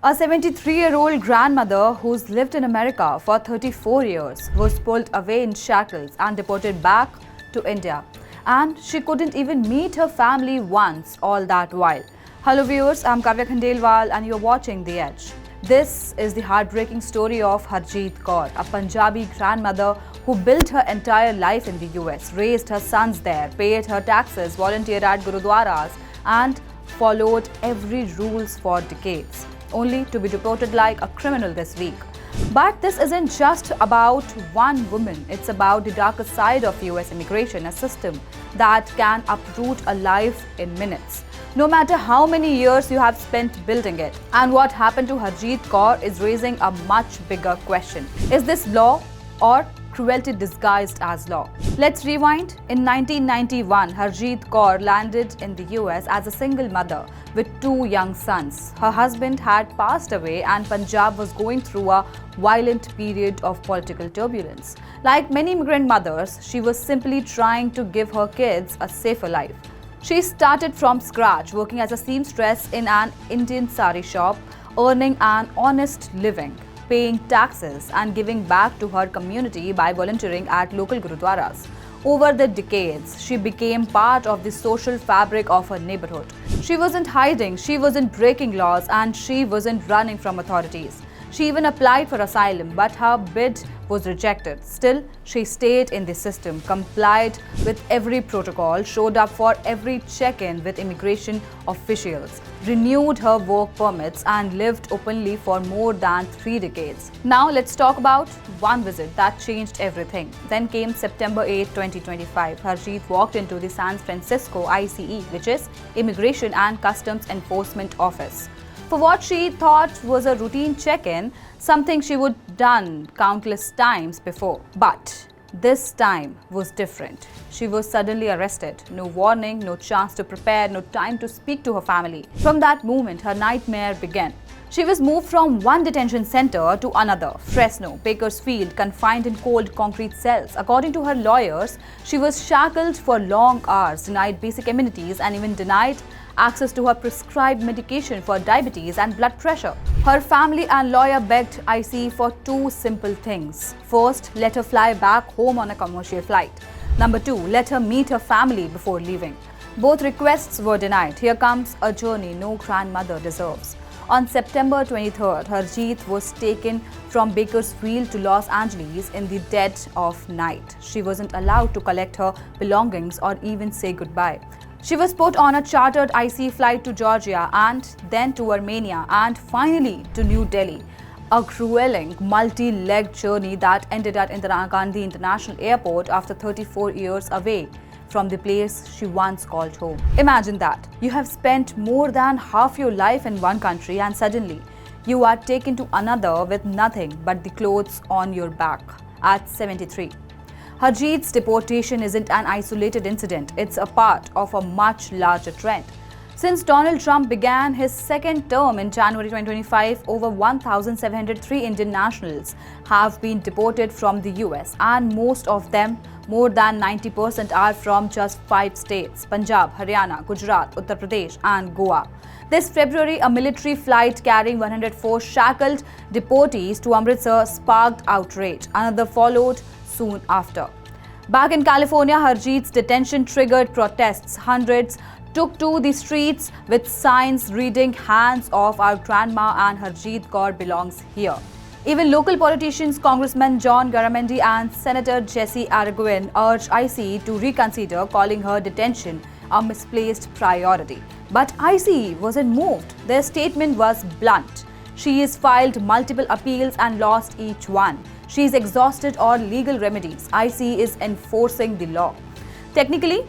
A 73-year-old grandmother who's lived in America for 34 years was pulled away in shackles and deported back to India. And she couldn't even meet her family once all that while. Hello viewers, I'm Kavya Khandelwal and you're watching The Edge. This is the heartbreaking story of Harjit Kaur, a Punjabi grandmother who built her entire life in the US, raised her sons there, paid her taxes, volunteered at gurudwaras and followed every rules for decades, only to be deported like a criminal this week. But this isn't just about one woman, it's about the darker side of US immigration, a system that can uproot a life in minutes, no matter how many years you have spent building it. And what happened to Harjit Kaur is raising a much bigger question. Is this law or cruelty disguised as law? Let's rewind. In 1991, Harjit Kaur landed in the US as a single mother with two young sons. Her husband had passed away and Punjab was going through a violent period of political turbulence. Like many immigrant mothers, she was simply trying to give her kids a safer life. She started from scratch, working as a seamstress in an Indian sari shop, earning an honest living, paying taxes and giving back to her community by volunteering at local gurudwaras. Over the decades, she became part of the social fabric of her neighborhood. She wasn't hiding, she wasn't breaking laws, and she wasn't running from authorities. She even applied for asylum, but her bid was rejected. Still, she stayed in the system, complied with every protocol, showed up for every check-in with immigration officials, renewed her work permits, and lived openly for more than 3 decades. Now let's talk about one visit that changed everything. Then came September 8, 2025. Harjit walked into the San Francisco ICE, which is Immigration and Customs Enforcement Office, for what she thought was a routine check-in, something she would done countless times before. But this time was different. She was suddenly arrested. No warning, no chance to prepare, no time to speak to her family. From that moment, her nightmare began. She was moved from one detention center to another, Fresno, Bakersfield, confined in cold concrete cells. According to her lawyers, she was shackled for long hours, denied basic amenities, and even denied access to her prescribed medication for diabetes and blood pressure. Her family and lawyer begged ICE for two simple things. First, let her fly back home on a commercial flight. Number two, let her meet her family before leaving. Both requests were denied. Here comes a journey no grandmother deserves. On September 23rd, Harjit was taken from Bakersfield to Los Angeles in the dead of night. She wasn't allowed to collect her belongings or even say goodbye. She was put on a chartered IC flight to Georgia and then to Armenia and finally to New Delhi. A grueling, multi-legged journey that ended at Indira Gandhi International Airport after 34 years away from the place she once called home. Imagine that. You have spent more than half your life in one country and suddenly you are taken to another with nothing but the clothes on your back at 73. Harjit's deportation isn't an isolated incident, it's a part of a much larger trend. Since Donald Trump began his second term in January 2025, over 1,703 Indian nationals have been deported from the US, and most of them, more than 90%, are from just 5 states: Punjab, Haryana, Gujarat, Uttar Pradesh, and Goa. This February, a military flight carrying 104 shackled deportees to Amritsar sparked outrage. Another followed soon after. Back in California, Harjit's detention triggered protests. Hundreds took to the streets with signs reading "Hands off our grandma" and "Harjit Kaur belongs here." Even local politicians, Congressman John Garamendi and Senator Jesse Araguin, urged ICE to reconsider, calling her detention a misplaced priority. But ICE wasn't moved. Their statement was blunt. She has filed multiple appeals and lost each one. She is exhausted all legal remedies. ICE is enforcing the law. Technically,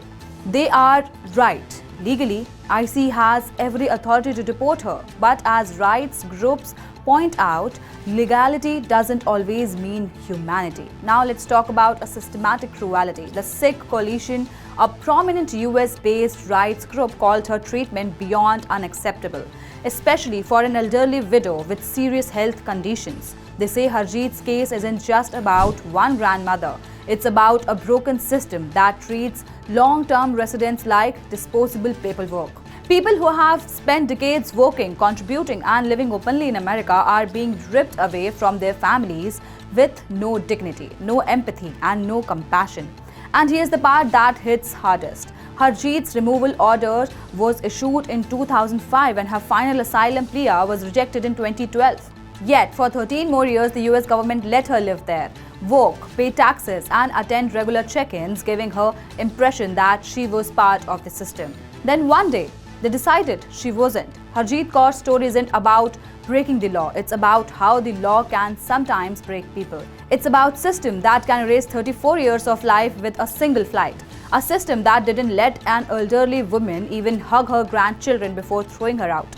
they are right. Legally, ICE has every authority to deport her. But as rights groups point out, legality doesn't always mean humanity. Now let's talk about a systematic cruelty. The Sikh Coalition, a prominent US-based rights group, called her treatment beyond unacceptable, especially for an elderly widow with serious health conditions. They say Harjit's case isn't just about one grandmother. It's about a broken system that treats long-term residents like disposable paperwork. People who have spent decades working, contributing, and living openly in America are being ripped away from their families with no dignity, no empathy, and no compassion. And here's the part that hits hardest. Harjit's removal order was issued in 2005 and her final asylum plea was rejected in 2012. Yet, for 13 more years, the US government let her live there, work, pay taxes, and attend regular check-ins, giving her impression that she was part of the system. Then one day, they decided she wasn't. Harjit Kaur's story isn't about breaking the law. It's about how the law can sometimes break people. It's about a system that can erase 34 years of life with a single flight. A system that didn't let an elderly woman even hug her grandchildren before throwing her out.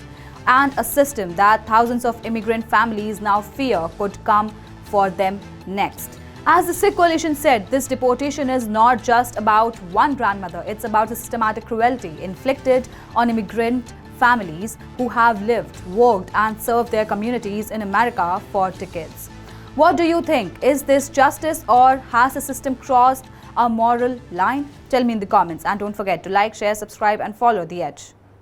And a system that thousands of immigrant families now fear could come for them next. As the Sikh coalition said, this deportation is not just about one grandmother, it's about a systematic cruelty inflicted on immigrant families who have lived, worked, and served their communities in America for decades. What do you think? Is this justice or has the system crossed a moral line? Tell me in the comments and don't forget to like, share, subscribe, and follow The Edge.